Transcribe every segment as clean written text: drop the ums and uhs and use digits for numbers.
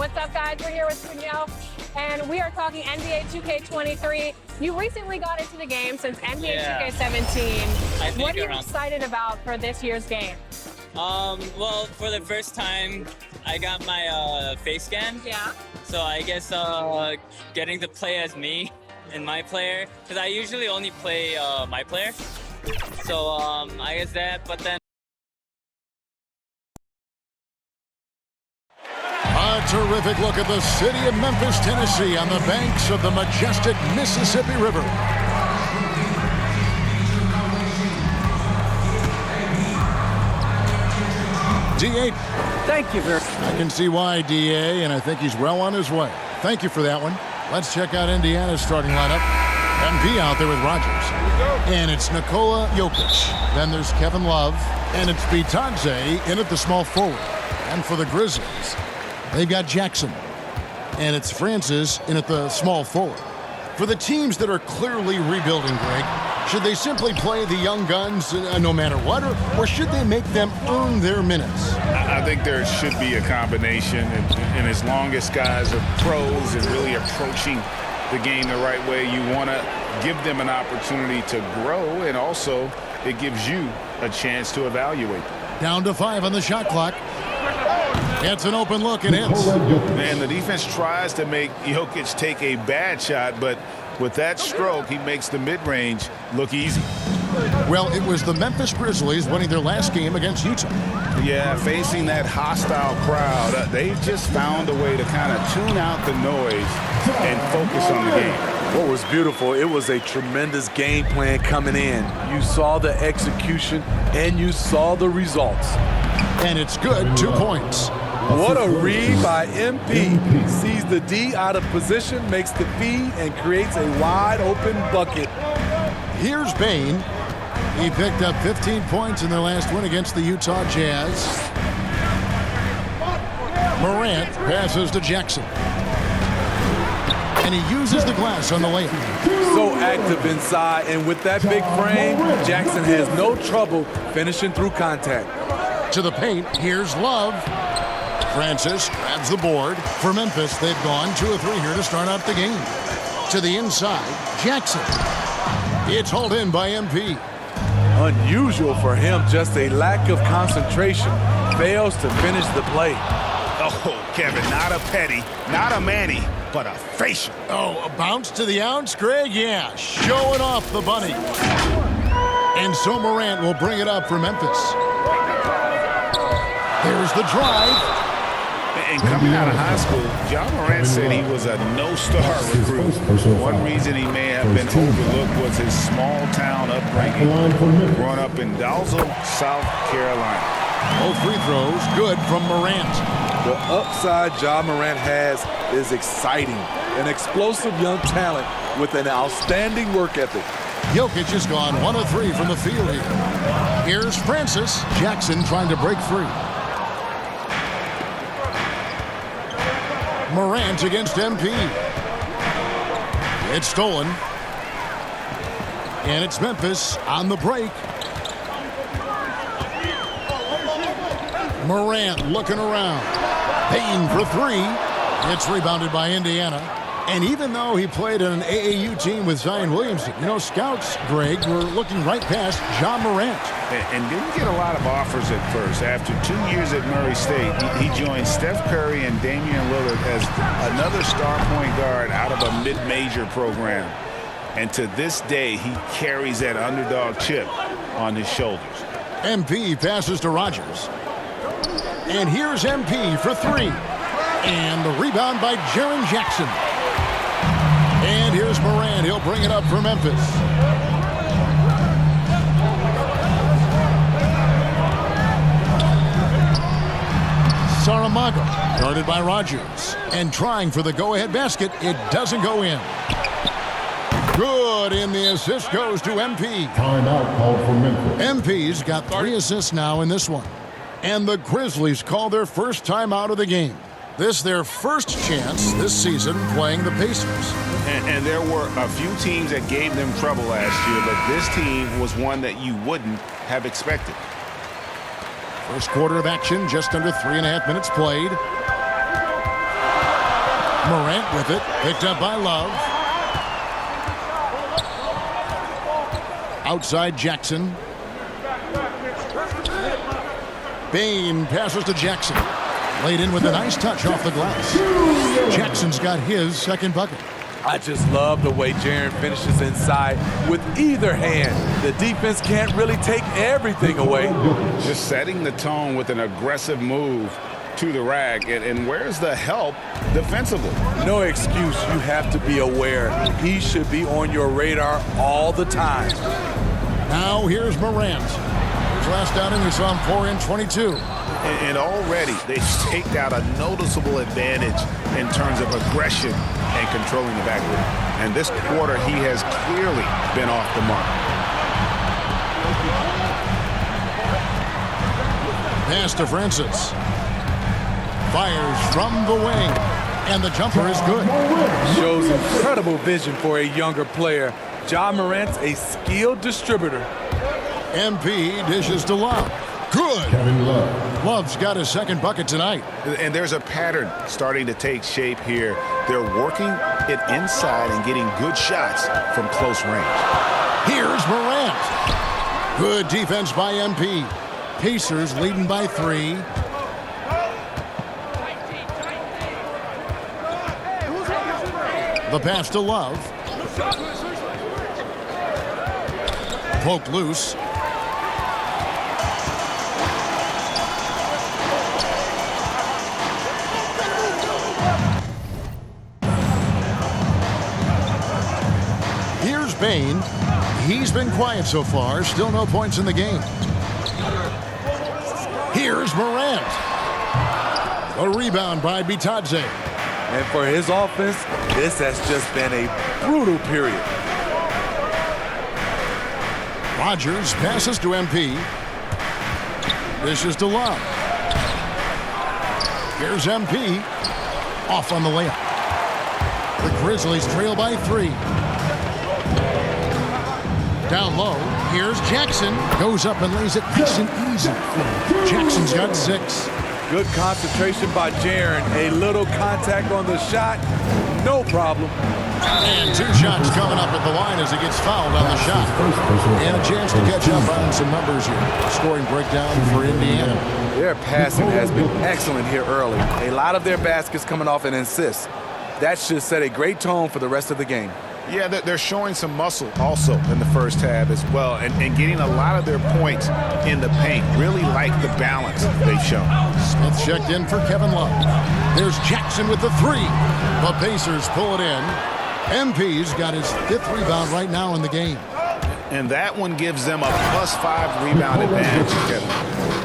What's up, guys? We're here with Cunio, and we are talking NBA 2K23. You recently got into the game since NBA 2K17. What are you excited about for this year's game? Well, for the first time, I got my face scan. Yeah. So I guess getting to play as me and my player, because I usually only play my player. So I guess that, but then. A terrific look at the city of Memphis, Tennessee on the banks of the majestic Mississippi River. D8. Thank you, very I can see why, DA, and I think he's well on his way. Thank you for that one. Let's check out Indiana's starting lineup. MP out there with Rogers. And it's Nikola Jokic. Then there's Kevin Love. And it's Bitadze in at the small forward. And for the Grizzlies, they've got Jackson. And it's Francis in at the small forward. For the teams that are clearly rebuilding, Greg, should they simply play the young guns no matter what, or should they make them earn their minutes? I think there should be a combination, and as long as guys are pros and really approaching the game the right way, you want to give them an opportunity to grow, and also it gives you a chance to evaluate them. Down to 5 on the shot clock. It's an open look and hits. And the defense tries to make Jokic take a bad shot, but with that stroke, he makes the mid-range look easy. Well, it was the Memphis Grizzlies winning their last game against Utah. Yeah, facing that hostile crowd, they've just found a way to kind of tune out the noise and focus on the game. What was beautiful, it was a tremendous game plan coming in. You saw the execution, and you saw the results. And it's good, 2 points. What a read by MP. Sees the D out of position, makes the feed, and creates a wide-open bucket. Here's Bane. He picked up 15 points in their last win against the Utah Jazz. Morant passes to Jackson. And he uses the glass on the layup. So active inside, and with that big frame, Jackson has no trouble finishing through contact. To the paint, here's Love. Francis grabs the board. For Memphis, they've gone 2 of 3 here to start out the game. To the inside, Jackson. It's hauled in by MP. Unusual for him, just a lack of concentration. Fails to finish the play. Oh, Kevin, not a petty, not a Manny, but a facial. Oh, a bounce to the ounce, Greg? Yeah, showing off the bunny. And so Morant will bring it up for Memphis. There's the drive. And coming out of high school, John Morant said he was a no-star recruit. One reason he may have been overlooked was his small-town upbringing, growing up in Dalzell, South Carolina. Both free throws good from Morant. The upside John Morant has is exciting. An explosive young talent with an outstanding work ethic. Jokic has gone 1 of 3 from the field here. Here's Francis. Jackson trying to break free. Morant against MP. It's stolen. And it's Memphis on the break. Morant looking around. Payne for 3. It's rebounded by Indiana. And even though he played on an AAU team with Zion Williamson, you know, scouts, Greg, were looking right past John Morant. And didn't get a lot of offers at first. After 2 years at Murray State, he joined Steph Curry and Damian Lillard as another star point guard out of a mid-major program. And to this day, he carries that underdog chip on his shoulders. MP passes to Rogers. And here's MP for 3. And the rebound by Jaren Jackson. And here's Morant. He'll bring it up for Memphis. Saramago guarded by Rogers. And trying for the go-ahead basket. It doesn't go in. Good, and the assist goes to MP. Timeout called for Memphis. MP's got 3 assists now in this one. And the Grizzlies call their first time out of the game. This their first chance this season playing the Pacers. And there were a few teams that gave them trouble last year, but this team was one that you wouldn't have expected. First quarter of action, just under 3.5 minutes played. Morant with it. Picked up by Love. Outside Jackson. Bane passes to Jackson. Laid in with a nice touch off the glass. Jackson's got his second bucket. I just love the way Jaren finishes inside with either hand. The defense can't really take everything away. Just setting the tone with an aggressive move to the rack. And where's the help defensively? No excuse. You have to be aware. He should be on your radar all the time. Now here's Morant. His last outing, we saw him 4 in 22. And already they've staked out a noticeable advantage in terms of aggression and controlling the backcourt. And this quarter, he has clearly been off the mark. Pass to Francis. Fires from the wing. And the jumper is good. Shows incredible vision for a younger player. Ja Morant's a skilled distributor. MP dishes to Love. Good. Kevin Love. Love's got his second bucket tonight. And there's a pattern starting to take shape here. They're working it inside and getting good shots from close range. Here's Morant. Good defense by MP. Pacers leading by 3. The pass to Love. Poked loose. Here's Bane. He's been quiet so far. Still no points in the game. Here's Morant. A rebound by Bitadze. And for his offense, this has just been a brutal period. Rogers passes to MP. This is to Love. Here's MP. Off on the layup. The Grizzlies trail by 3. Down low. Here's Jackson. Goes up and lays it nice and easy. Jackson's got 6. Good concentration by Jaren. A little contact on the shot. No problem. And 2 shots coming up at the line as he gets fouled on the shot. And a chance to catch up on some numbers here. Scoring breakdown for Indiana. Their passing has been excellent here early. A lot of their baskets coming off an assist. That should set a great tone for the rest of the game. Yeah, they're showing some muscle also in the first half as well, and getting a lot of their points in the paint. Really like the balance they've shown. Smith checked in for Kevin Love. There's Jackson with the 3. The Pacers pull it in. MP's got his 5th rebound right now in the game. And that one gives them a +5 rebound advantage, Kevin.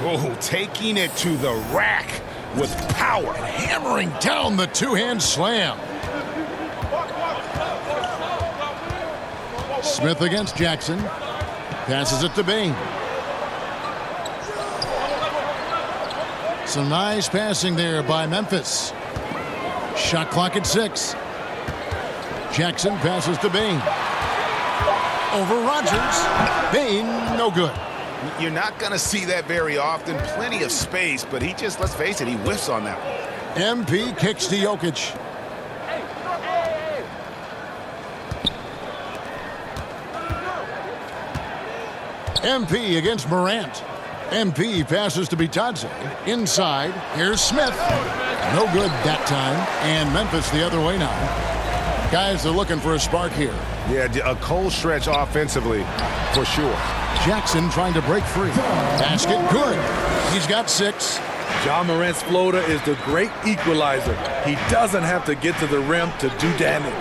Oh, taking it to the rack with power. Hammering down the 2-hand slam. Smith against Jackson. Passes it to Bane. Some nice passing there by Memphis. Shot clock at 6. Jackson passes to Bane. Over Rogers. Bane, no good. You're not going to see that very often. Plenty of space, but he just, let's face it, he whiffs on that one. MP kicks to Jokic. MP against Morant. MP passes to Bitadze. Inside, here's Smith. No good that time. And Memphis the other way now. Guys, they're looking for a spark here. Yeah, a cold stretch offensively, for sure. Jackson trying to break free. Basket good. He's got 6. Ja Morant's floater is the great equalizer. He doesn't have to get to the rim to do damage.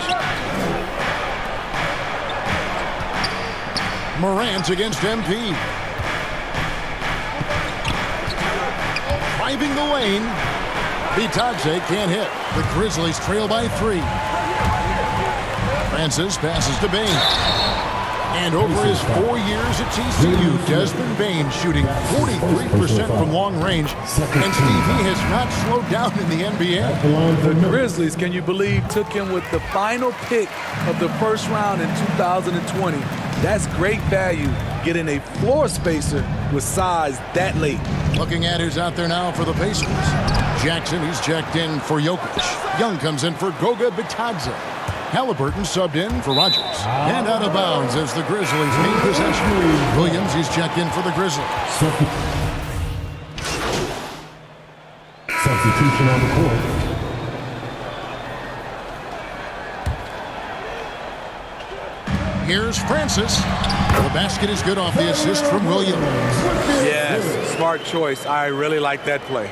Morant against MP. Driving the lane. Bitadze can't hit. The Grizzlies trail by 3. Francis passes to Bane. And over his 4 years at TCU, Desmond Bane shooting 43% from long range. And Steve, he has not slowed down in the NBA. The Grizzlies, can you believe, took him with the final pick of the first round in 2020. That's great value, getting a floor spacer with size that late. Looking at who's out there now for the Pacers. Jackson, he's checked in for Jokic. Young comes in for Goga Bitadze. Halliburton subbed in for Rogers. And out of bounds as the Grizzlies gain possession. Williams, he's checked in for the Grizzlies. Substitution on the court. Here's Francis. The basket is good off the assist from Williams. Yes, smart choice. I really like that play.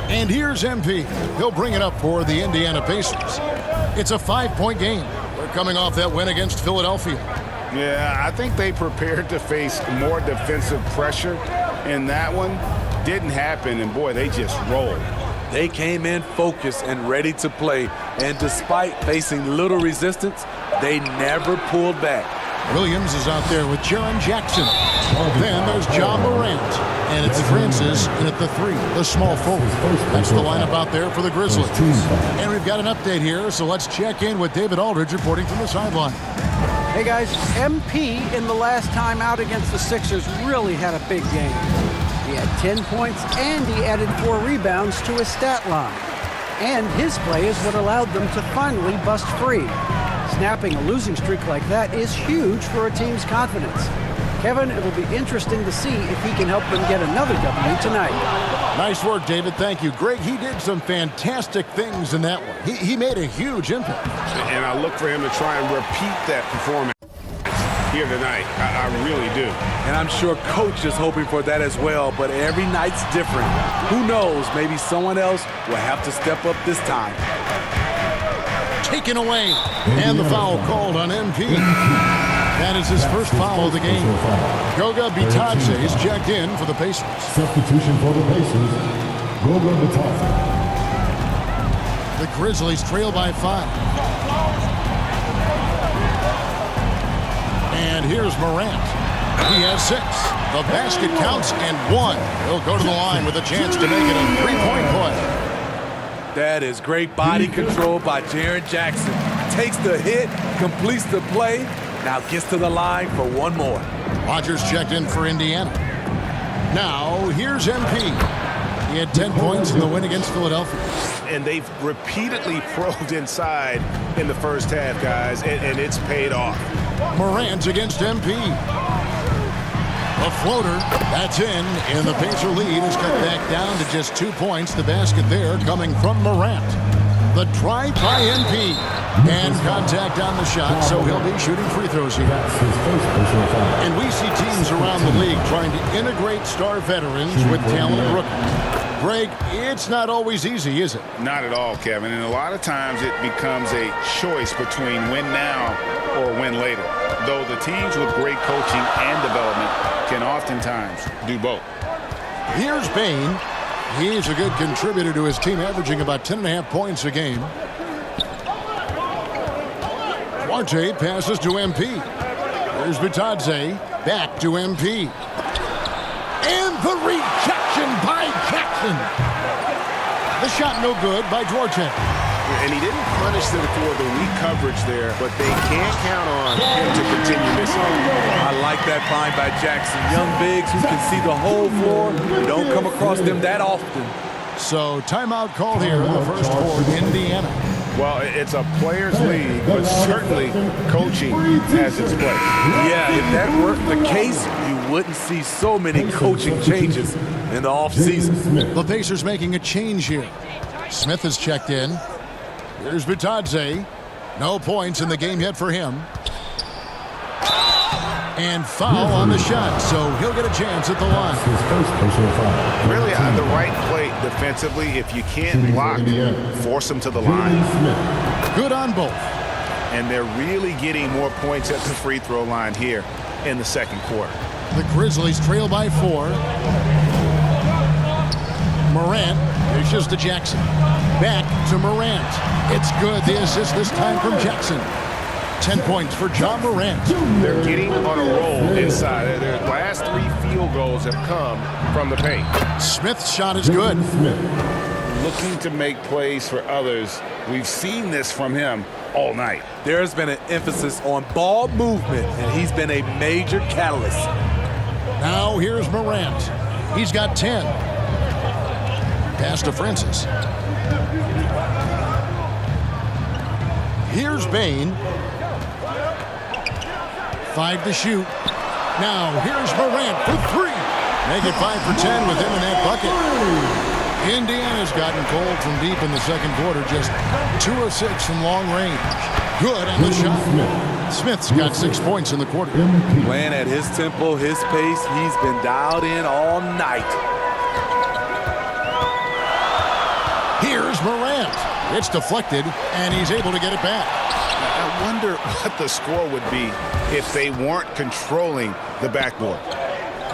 And here's MP. He'll bring it up for the Indiana Pacers. It's a 5-point game. They're coming off that win against Philadelphia. Yeah, I think they prepared to face more defensive pressure in that one. Didn't happen, and boy, they just rolled. They came in focused and ready to play, and despite facing little resistance, they never pulled back. Williams is out there with Jaren Jackson. Then there's John Morant. And it's Francis in at the 3, the small forward. That's the lineup out there for the Grizzlies. And we've got an update here, so let's check in with David Aldridge reporting from the sideline. Hey guys, MP in the last time out against the Sixers really had a big game. He had 10 points and he added 4 rebounds to his stat line. And his play is what allowed them to finally bust free. Snapping a losing streak like that is huge for a team's confidence. Kevin, it'll be interesting to see if he can help them get another W tonight. Nice work, David. Thank you. Greg, he did some fantastic things in that one. He made a huge impact. And I look for him to try and repeat that performance here tonight. I really do. And I'm sure Coach is hoping for that as well, but every night's different. Who knows, maybe someone else will have to step up this time. Taken away. And the foul called on MP. That is his first foul of the game. Goga Bitadze is checked in for the Pacers. Substitution for the Pacers. Goga Bitadze. The Grizzlies trail by 5. And here's Morant. He has 6. The basket counts and 1. He'll go to the line with a chance to make it a 3-point play. That is great body control by Jaren Jackson. Takes the hit, completes the play, now gets to the line for one more. Rogers checked in for Indiana. Now, here's MP. He had 10 points in the win against Philadelphia. And they've repeatedly probed inside in the first half, guys, and it's paid off. Morant against MP. A floater, that's in, and the Pacer lead is cut back down to just 2 points. The basket there coming from Morant. The drive by MP. And contact on the shot, so he'll be shooting free throws here. And we see teams around the league trying to integrate star veterans with talented rookies. Greg, it's not always easy, is it? Not at all, Kevin. And a lot of times it becomes a choice between win now or win later. Though the teams with great coaching and development can oftentimes do both. Here's Bain. He's a good contributor to his team, averaging about 10.5 points a game. Duarte passes to MP. Here's Bitadze. Back to MP. And the rejection by Jackson. The shot no good by Duarte. And he didn't punish them for the weak coverage there, but they can't count on him to continue missing. I like that find by Jackson. Young bigs who can see the whole floor. You don't come across them that often. So timeout called here in the first quarter, Indiana. Well, it's a players' league, but certainly coaching has its place. Yeah, if that weren't the case, you wouldn't see so many coaching changes in the offseason. The Pacers making a change here. Smith is checked in. Here's Bitadze. No points in the game yet for him. And foul on the shot, so he'll get a chance at the line. Really the right play defensively. If you can't block, force them to the line. Good on both. And they're really getting more points at the free throw line here in the second quarter. The Grizzlies trail by 4. Morant dishes to Jackson. Back to Morant. It's good. The assist this time from Jackson. 10 points for John Morant. They're getting on a roll inside. Their last 3 field goals have come from the paint. Smith's shot is good. Looking to make plays for others. We've seen this from him all night. There's been an emphasis on ball movement, and he's been a major catalyst. Now here's Morant. He's got 10. Pass to Francis. Here's Bain. 5 to shoot. Now here's Morant for 3. Make it 5 for 10 with him in that bucket. Indiana's gotten cold from deep in the second quarter. Just 2 of 6 from long range. Good on the shot. Smith's got 6 points in the quarter. Playing at his tempo, his pace. He's been dialed in all night. Here's Morant. It's deflected, and he's able to get it back. I wonder what the score would be if they weren't controlling the backboard.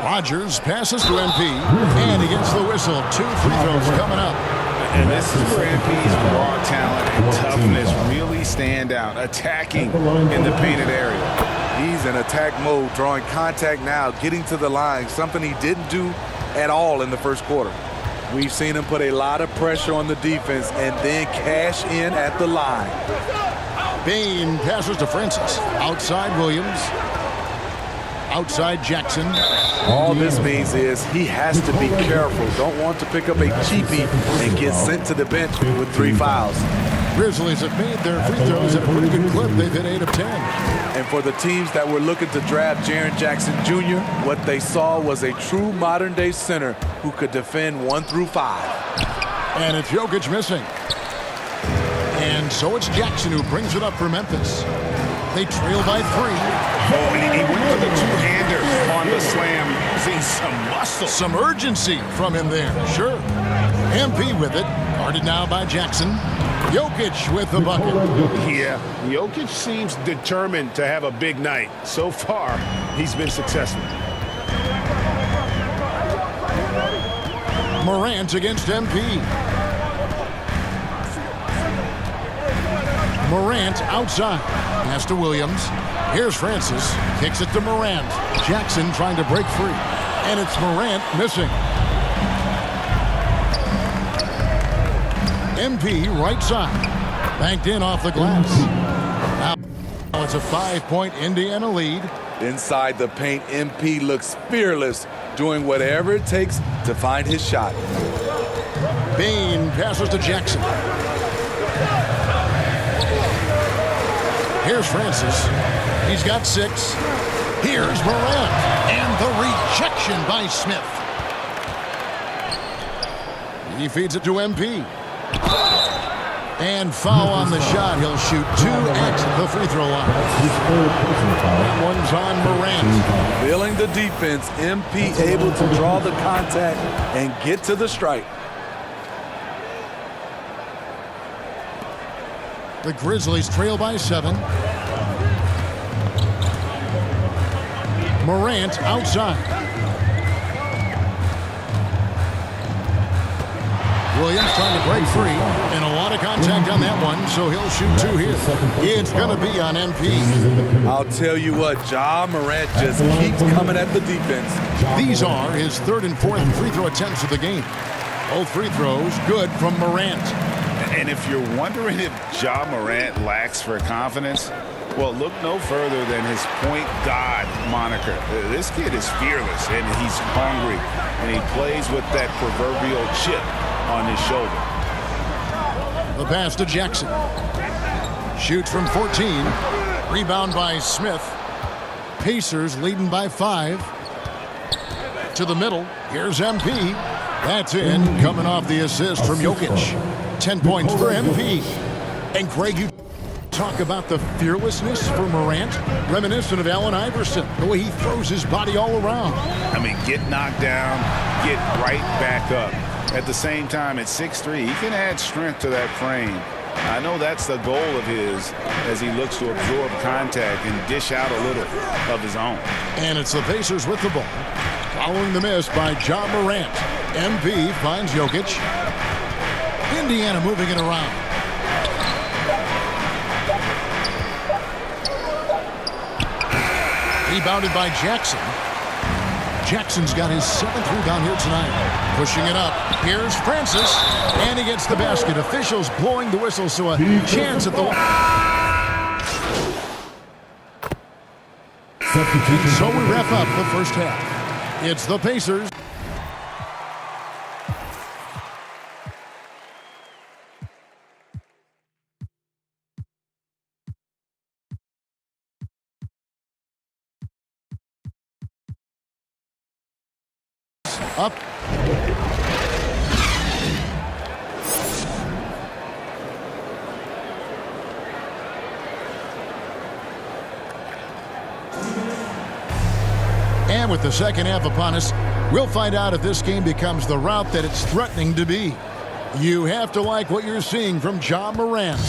Rogers passes to MP, and he gets the whistle. 2 free throws coming up. And this is where MP's raw talent and toughness really stand out, attacking in the painted area. He's in attack mode, drawing contact now, getting to the line, something he didn't do at all in the first quarter. We've seen him put a lot of pressure on the defense and then cash in at the line. Bain passes to Francis. Outside Williams. Outside Jackson. All this means is he has to be careful. Don't want to pick up a cheapie and get sent to the bench with 3 fouls. Grizzlies have made their free throws at a pretty good clip. They've hit 8 of 10. And for the teams that were looking to draft Jaren Jackson Jr., what they saw was a true modern-day center who could defend 1 through 5. And it's Jokic missing. And so it's Jackson who brings it up for Memphis. They trail by 3. Oh, and he went for the two-hander on the slam. See some muscle. Some urgency from him there. Sure. MP with it. Guarded now by Jackson. Jokic with the bucket. Yeah, Jokic seems determined to have a big night. So far, he's been successful. Morant against MP. Morant outside. Pass to Williams. Here's Francis. Kicks it to Morant. Jackson trying to break free. And it's Morant missing. MP right side. Banked in off the glass. Now it's a 5-point Indiana lead. Inside the paint, MP looks fearless, doing whatever it takes to find his shot. Bain passes to Jackson. Here's Francis. He's got 6. Here's Morant. And the rejection by Smith. He feeds it to MP. And foul on the shot. He'll shoot 2 at the free throw line. That one's on Morant. Feeling the defense, MP able to draw the contact and get to the strike. The Grizzlies trail by 7. Morant outside. Williams trying to break free, and a lot of contact on that one, so he'll shoot 2 here. It's going to be on MP. I'll tell you what, Ja Morant just keeps coming at the defense. These are his 3rd and 4th free throw attempts of the game. Both free throws good from Morant. And if you're wondering if Ja Morant lacks for confidence, well, look no further than his point god moniker. This kid is fearless, and he's hungry, and he plays with that proverbial chip on his shoulder. The pass to Jackson. Shoots from 14. Rebound by Smith. Pacers leading by 5. To the middle. Here's MP. That's in. Coming off the assist from Jokic. 10 points for MP. And Greg, you talk about the fearlessness for Morant, reminiscent of Allen Iverson, the way he throws his body all around. I mean, get knocked down, get right back up. At the same time, at 6'3", he can add strength to that frame. I know that's the goal of his as he looks to absorb contact and dish out a little of his own. And it's the Pacers with the ball. Following the miss by Ja Morant. MP finds Jokic. Indiana moving it around. Rebounded by Jackson. Jackson's got his 7th rebound here tonight. Pushing it up. Here's Francis. And he gets the basket. Officials blowing the whistle, so a chance at the... So we wrap up the first half. It's the Pacers. Up. And with the second half upon us, we'll find out if this game becomes the route that it's threatening to be. You have to like what you're seeing from Ja Morant.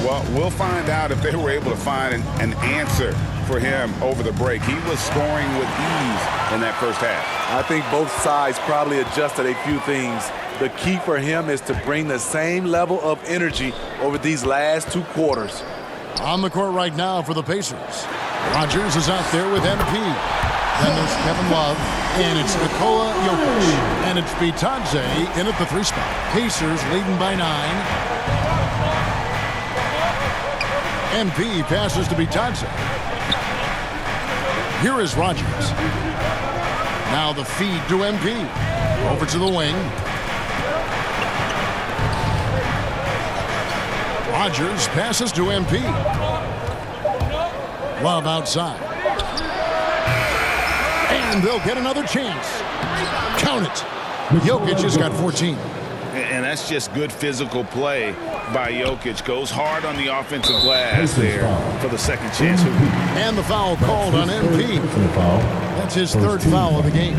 Well, we'll find out if they were able to find an answer for him over the break. He was scoring with ease in that first half. I think both sides probably adjusted a few things. The key for him is to bring the same level of energy over these last 2 quarters. On the court right now for the Pacers. Rogers is out there with MP. Then there's Kevin Love, and it's Koua, and it's Bitadze in at the 3 spot. Pacers leading by 9. MP passes to Bitadze. Here is Rogers. Now the feed to MP. Over to the wing. Rogers passes to MP. Love outside. And they'll get another chance. Count it. Jokic has got 14. And that's just good physical play by Jokic. Goes hard on the offensive glass there for the second chance. And the foul called on MP. That's his 3rd foul of the game.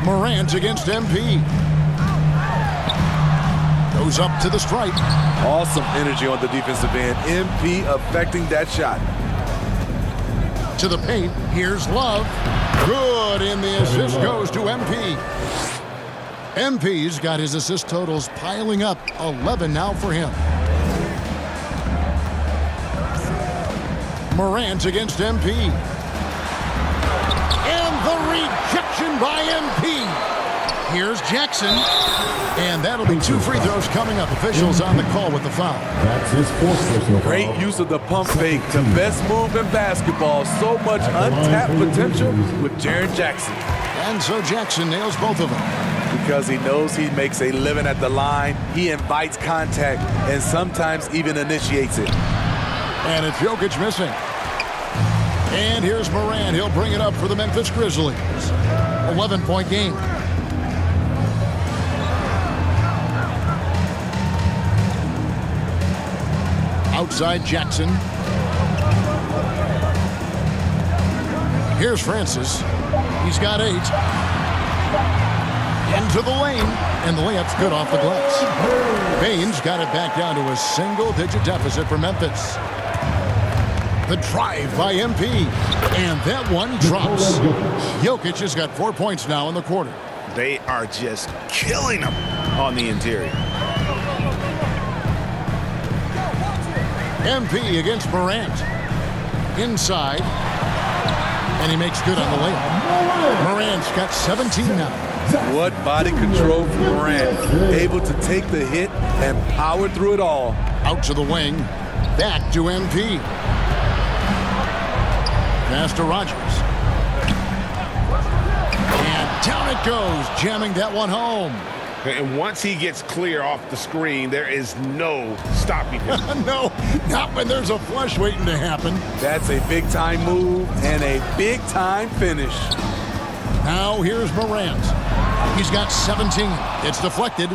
Morant against MP. Goes up to the stripe. Awesome energy on the defensive end. MP affecting that shot. To the paint. Here's Love. Good, and the assist goes to MP. MP's got his assist totals piling up. 11 now for him. Morant against MP. And the rejection by MP. Here's Jackson. And that'll be 2 free throws coming up. Officials on the call with the foul. That's his 4th personal foul. Great use of the pump fake. The best move in basketball. So much untapped potential with Jaren Jackson. And so Jackson nails both of them. Because he knows he makes a living at the line. He invites contact and sometimes even initiates it. And it's Jokic missing. And here's Morant. He'll bring it up for the Memphis Grizzlies. 11-point game. Outside Jackson. Here's Francis. He's got 8. Into the lane. And the layup's good off the glass. Baines got it back down to a single-digit deficit for Memphis. The drive by MP. And that one drops. Jokic has got 4 points now in the quarter. They are just killing him on the interior. MP against Morant. Inside. And he makes good on the layup. Morant's got 17 now. What body control from Morant. Able to take the hit and power through it all. Out to the wing. Back to MP. Pass to Rogers. And down it goes. Jamming that one home. And once he gets clear off the screen, there is no stopping him. No, not when there's a flush waiting to happen. That's a big-time move and a big-time finish. Now here's Morant. He's got 17. It's deflected.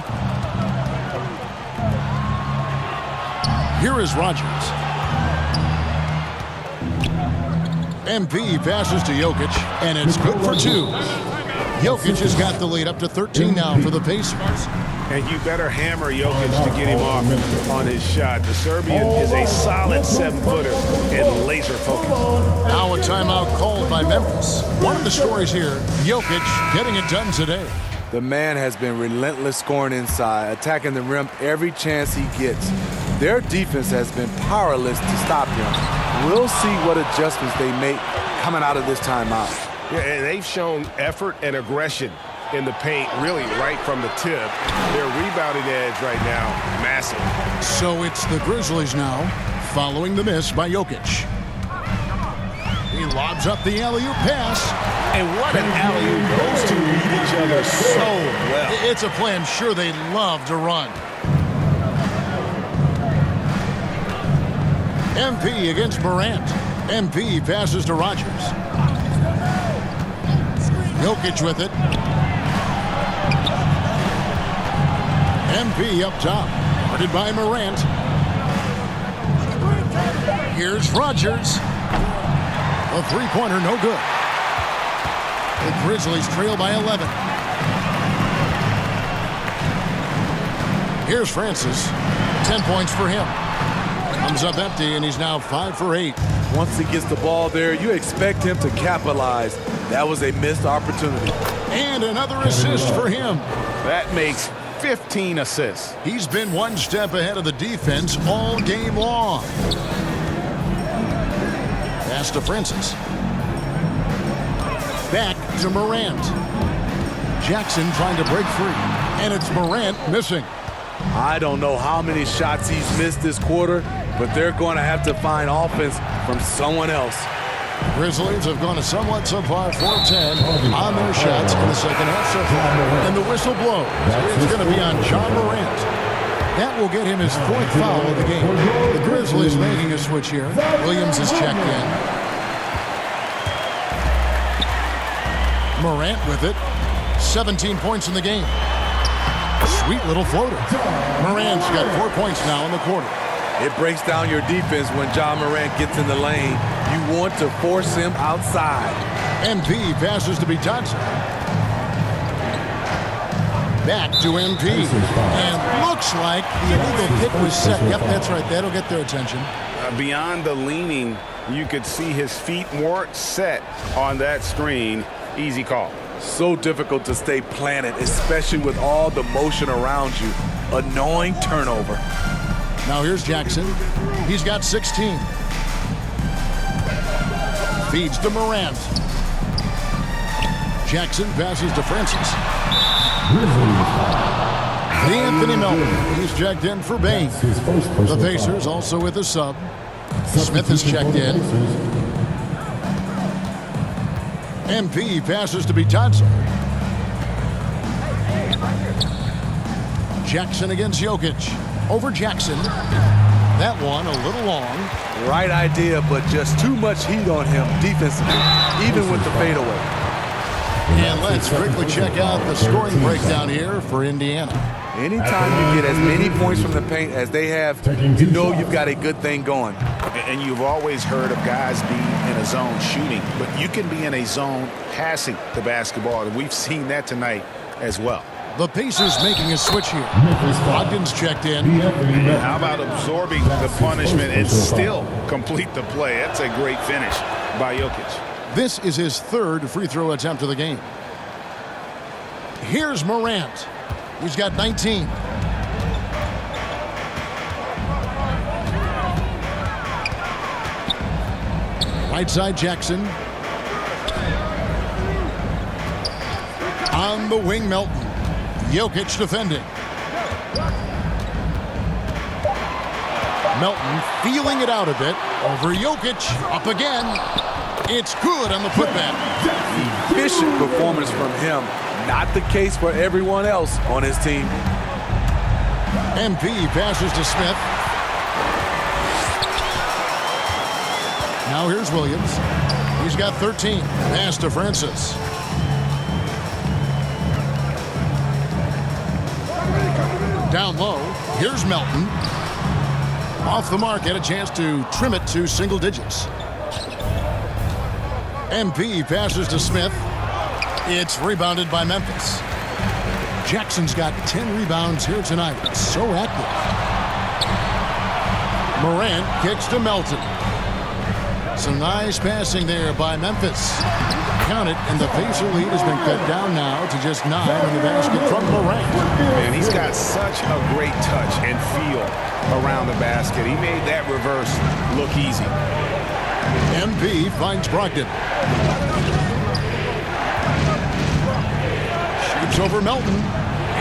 Here is Rogers. MP passes to Jokic, and it's good for 2. Jokic has got the lead up to 13 now for the Pacers. And you better hammer Jokic to get him off on his shot. The Serbian is a solid 7-footer and laser focused. Now a timeout called by Memphis. One of the stories here, Jokic getting it done today. The man has been relentless scoring inside, attacking the rim every chance he gets. Their defense has been powerless to stop him. We'll see what adjustments they make coming out of this timeout. Yeah, and they've shown effort and aggression in the paint, really right from the tip. Their rebounding edge right now, massive. So it's the Grizzlies now, following the miss by Jokic. He lobs up the alley-oop pass. And what an alley-oop. Those two read each other so well. It's a play I'm sure they love to run. MP against Morant. MP passes to Rogers. Jokic with it. MP up top. Guarded by Morant. Here's Rogers. A three-pointer, no good. The Grizzlies trail by 11. Here's Francis. 10 points for him. Comes up empty, and he's now 5 for 8. Once he gets the ball there, you expect him to capitalize. That was a missed opportunity. And another assist for him. That makes 15 assists. He's been one step ahead of the defense all game long. Pass to Francis. Back to Morant. Jackson trying to break free. And it's Morant missing. I don't know how many shots he's missed this quarter, but they're going to have to find offense from someone else. Grizzlies have gone a somewhat subpar 4-10 on their shots in the second half so far. And the whistle blows. It's going to be on John Morant. That will get him his 4th foul of the game. The Grizzlies making a switch here. Williams is checked in. Morant with it. 17 points in the game. Sweet little floater. Morant's got 4 points now in the quarter. It breaks down your defense when John Morant gets in the lane. You want to force him outside. MP passes to be Johnson. Back to MP. And looks like the illegal hit was set. Yep, that's right. That'll get their attention. Beyond the leaning, you could see his feet weren't set on that screen. Easy call. So difficult to stay planted, especially with all the motion around you. Annoying turnover. Now here's Jackson. He's got 16. Feeds to Morant. Jackson passes to Francis. Anthony Melton. He's checked in for Vang. The Pacers also with a sub. Smith is checked in. MP passes to be Johnson. Jackson against Jokic. Over Jackson. That one a little long. Right idea, but just too much heat on him defensively, even with the fadeaway. And let's quickly check out the scoring breakdown here for Indiana. Anytime you get as many points from the paint as they have, you know you've got a good thing going. And you've always heard of guys being in a zone shooting, but you can be in a zone passing the basketball, and we've seen that tonight as well. The Pacers making a switch here. Brogdon's checked in. How about absorbing the punishment and still complete the play? That's a great finish by Jokic. This is his 3rd free throw attempt of the game. Here's Morant. He's got 19. Right side Jackson. On the wing, Melton. Jokic defending. Melton feeling it out a bit. Over Jokic. Up again. It's good on the putback. Efficient performance from him. Not the case for everyone else on his team. MP passes to Smith. Now here's Williams. He's got 13. Pass to Francis. Down low. Here's Melton. Off the mark, had a chance to trim it to single digits. MP passes to Smith. It's rebounded by Memphis. Jackson's got 10 rebounds here tonight. So active. Morant kicks to Melton. Some nice passing there by Memphis. Count it, and the Pacer lead has been cut down now to just 9 in the basket from Morant. And he's got such a great touch and feel around the basket. He made that reverse look easy. MP finds Brogdon. Shoots over Melton.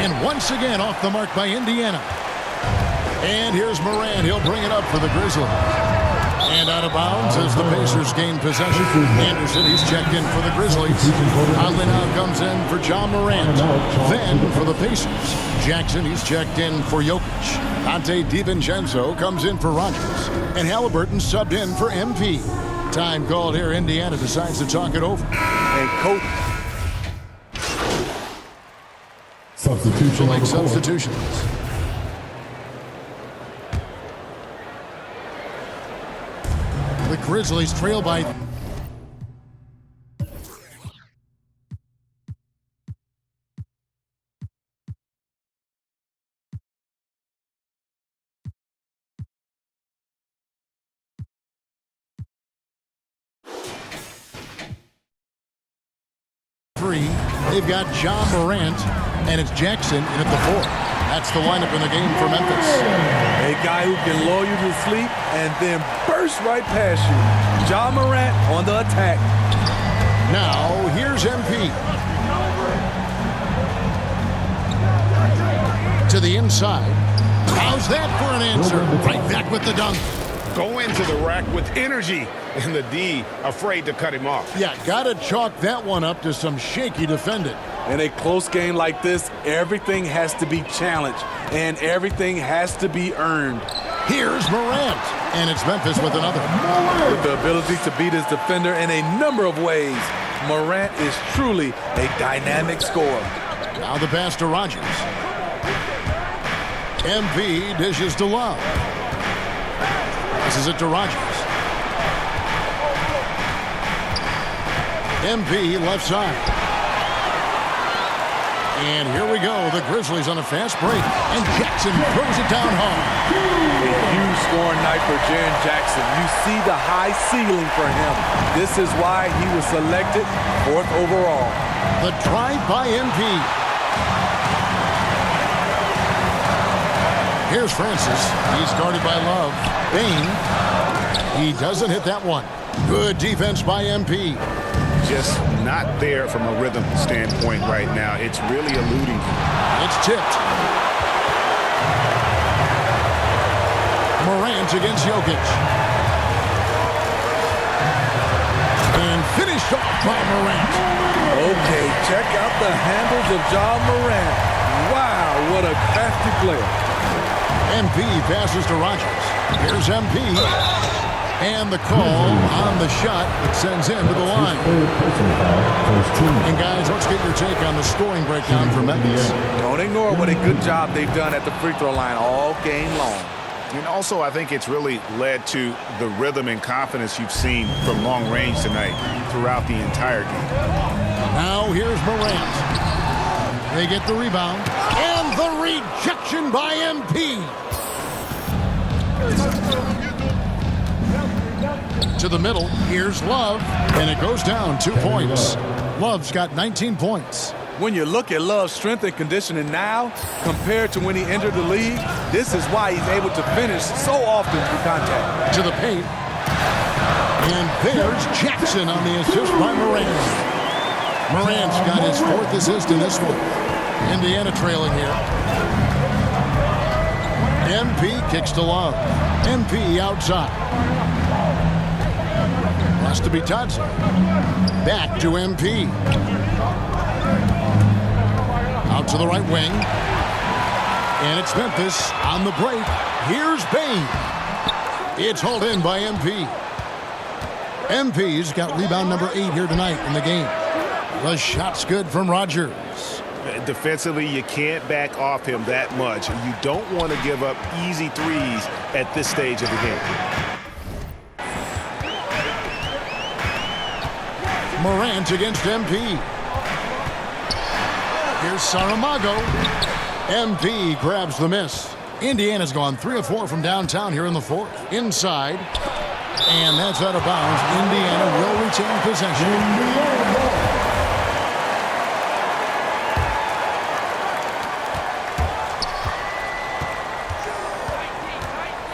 And once again off the mark by Indiana. And here's Morant. He'll bring it up for the Grizzlies. And out of bounds as the Pacers gain possession. Anderson, he's checked in for the Grizzlies. Conley now comes in for John Morant. Then for the Pacers, Jackson, he's checked in for Jokic. Dante DiVincenzo comes in for Rogers. And Halliburton subbed in for MP. Time called here. Indiana decides to talk it over. And Coach, Substitution. Make substitutions. The Grizzlies trail by 3. They've got John Morant, and it's Jackson in at the 4. That's the lineup in the game for Memphis. A guy who can lull you to sleep and then burst right past you. John Morant on the attack. Now, here's MP. To the inside. How's that for an answer? Right back with the dunk. Go into the rack with energy, and the D afraid to cut him off. Yeah, gotta chalk that one up to some shaky defending. In a close game like this, everything has to be challenged, and everything has to be earned. Here's Morant, and it's Memphis with another. With the ability to beat his defender in a number of ways, Morant is truly a dynamic scorer. Now the pass to Rogers. MP dishes to Love. This is it to Rogers. MP left side. And here we go. The Grizzlies on a fast break. And Jackson throws it down hard. A huge scoring night for Jaren Jackson. You see the high ceiling for him. This is why he was selected 4th overall. The drive by MP. Here's Francis. He's guarded by Love. Vang. He doesn't hit that one. Good defense by MP. Just not there from a rhythm standpoint right now. It's really eluding him. It's tipped. Morant against Jokic. And finished off by Morant. Okay, check out the handles of John Morant. Wow, what a crafty player. MP passes to Rogers. Here's MP. And the call on the shot that sends him to the line. And guys, let's get your take on the scoring breakdown for Memphis. Don't ignore what a good job they've done at the free throw line all game long. And also, I think it's really led to the rhythm and confidence you've seen from long range tonight throughout the entire game. Now here's Morant. They get the rebound. And the rejection by MP. To the middle, here's Love, and it goes down 2 points. Love's got 19 points. When you look at Love's strength and conditioning now, compared to when he entered the league, this is why he's able to finish so often through contact. To the paint. And there's Jackson on the assist by Morant. Morant's got his 4th assist in this one. Indiana trailing here. MP kicks to Love. MP outside. Has to be Dodson. Back to MP. Out to the right wing. And it's Memphis on the break. Here's Bane. It's hauled in by MP. MP's got rebound number 8 here tonight in the game. The shot's good from Rogers. Defensively, you can't back off him that much. You don't want to give up easy threes at this stage of the game. Morant against MP. Here's Saramago. MP grabs the miss. Indiana's gone 3 of 4 from downtown here in the 4th. Inside. And that's out of bounds. Indiana will retain possession.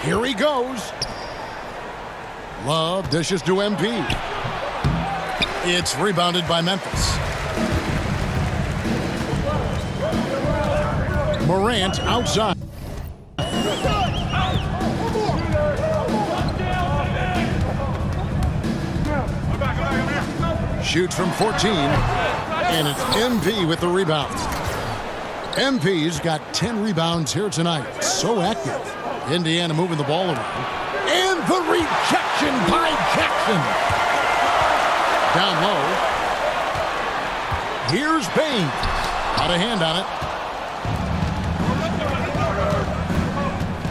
Here he goes. Love dishes to MP. It's rebounded by Memphis. Morant outside. Shoots from 14. And it's MP with the rebound. MP's got 10 rebounds here tonight. So active. Indiana moving the ball around. And the rejection by Jackson. Down low. Here's Bane. Out of hand on it.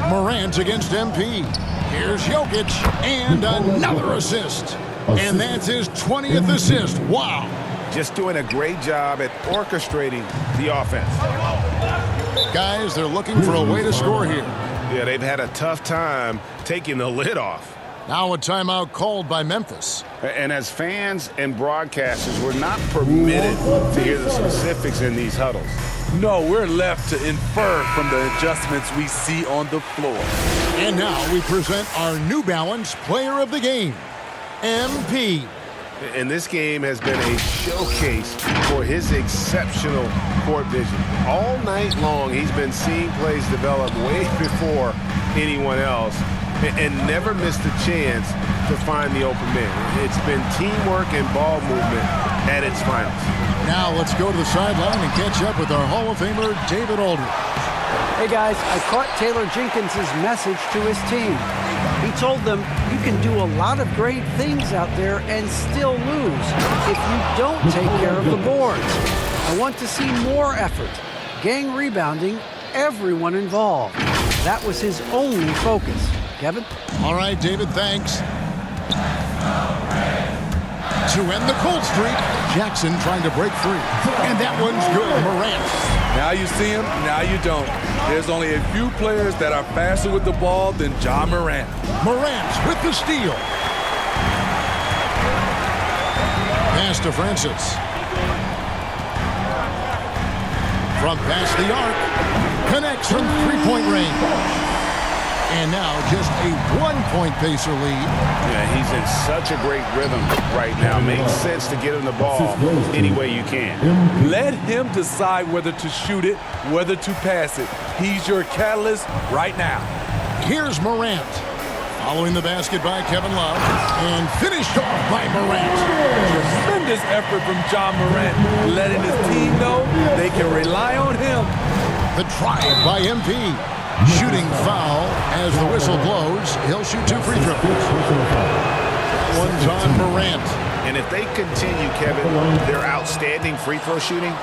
Morant against MP. Here's Jokic, and another assist. And that's his 20th assist. Wow. Just doing a great job at orchestrating the offense. Guys, they're looking for a way to score here. Yeah, they've had a tough time taking the lid off. Now a timeout called by Memphis. And as fans and broadcasters, we're not permitted to hear the specifics in these huddles. No, we're left to infer from the adjustments we see on the floor. And now we present our New Balance Player of the Game, MP. And this game has been a showcase for his exceptional court vision. All night long, he's been seeing plays develop way before anyone else and never missed a chance to find the open man. It's been teamwork and ball movement at its finest. Now let's go to the sideline and catch up with our Hall of Famer, David Aldridge. Hey guys, I caught Taylor Jenkins' message to his team. He told them, you can do a lot of great things out there and still lose if you don't take care of the boards. I want to see more effort, gang rebounding, everyone involved. That was his only focus. Kevin? All right, David, thanks. To end the cold streak, Jackson trying to break free. And that one's good, Morant. Now you see him, now you don't. There's only a few players that are faster with the ball than Ja Morant. Morant with the steal. Pass to Francis. From past the arc. Connects from three-point range. And now just a one-point Pacer lead. Yeah, he's in such a great rhythm right now. Makes sense to get him the ball any way you can. Let him decide whether to shoot it, whether to pass it. He's your catalyst right now. Here's Morant. Following the basket by Kevin Love. And finished off by Morant. Tremendous effort from Ja Morant, letting his team know they can rely on him. The drive by MP. Shooting foul as the whistle blows. He'll shoot two free throws. One time Morant. And if they continue, Kevin, their outstanding free throw shooting,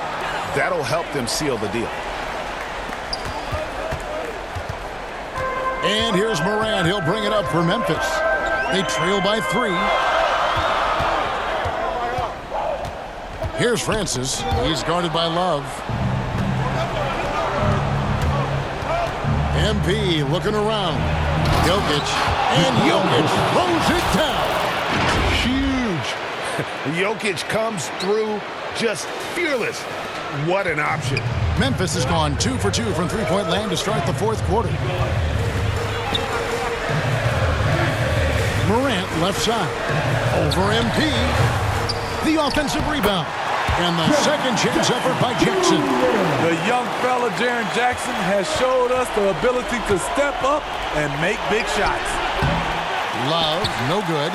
that'll help them seal the deal. And here's Morant. He'll bring it up for Memphis. They trail by 3. Here's Francis. He's guarded by Love. MP looking around. Jokic. And Jokic throws it down. Huge. Jokic comes through just fearless. What an option. Memphis has gone 2 for 2 from three-point land to start the fourth quarter. Morant left side. Over MP. The offensive rebound. And the second chance effort by Jackson. The young fella, Jaren Jackson, has showed us the ability to step up and make big shots. Love, no good.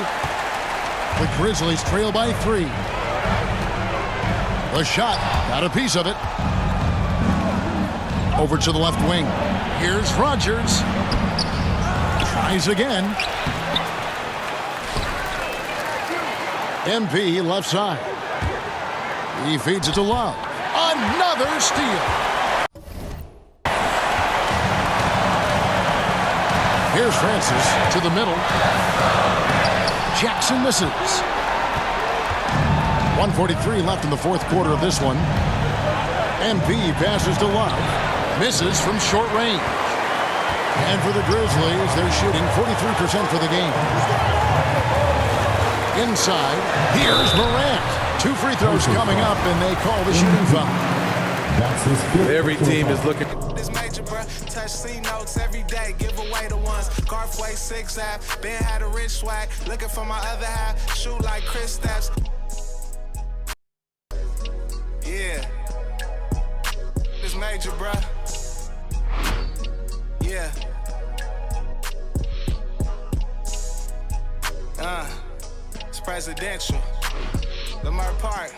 The Grizzlies trail by 3. The shot, got a piece of it. Over to the left wing. Here's Rogers. Tries again. MP left side. He feeds it to Love. Another steal. Here's Francis to the middle. Jackson misses. 1:43 left in the fourth quarter of this one. MP passes to Love. Misses from short range. And for the Grizzlies, they're shooting 43% for the game. Inside, here's Morant. 2 free throws coming up, and they call the shooting foul. Every team is looking. This major, bruh. Touch C notes every day. Give away the ones. Garfway 6-app. Ben had a rich swag. Looking for my other half. Shoot like Chris Steps. Yeah. This major, bruh. Yeah. It's presidential. Lamar Park.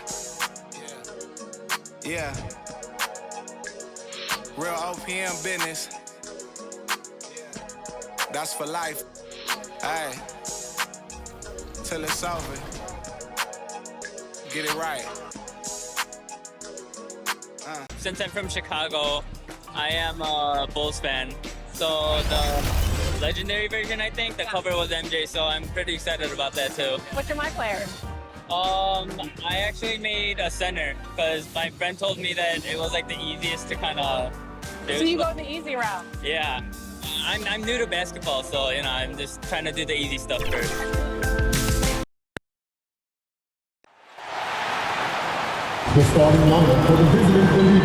Yeah. Real OPM business. That's for life. Hey. Till it's over. Get it right. Since I'm from Chicago, I am a Bulls fan. So the legendary version, I think, the cover was MJ, so I'm pretty excited about that too. What's your my player? I actually made a center because my friend told me that it was like the easiest to kind of do. So you go the easy route. Yeah. I'm new to basketball, so you know, I'm just trying to do the easy stuff first. The starting lineup for the visiting elite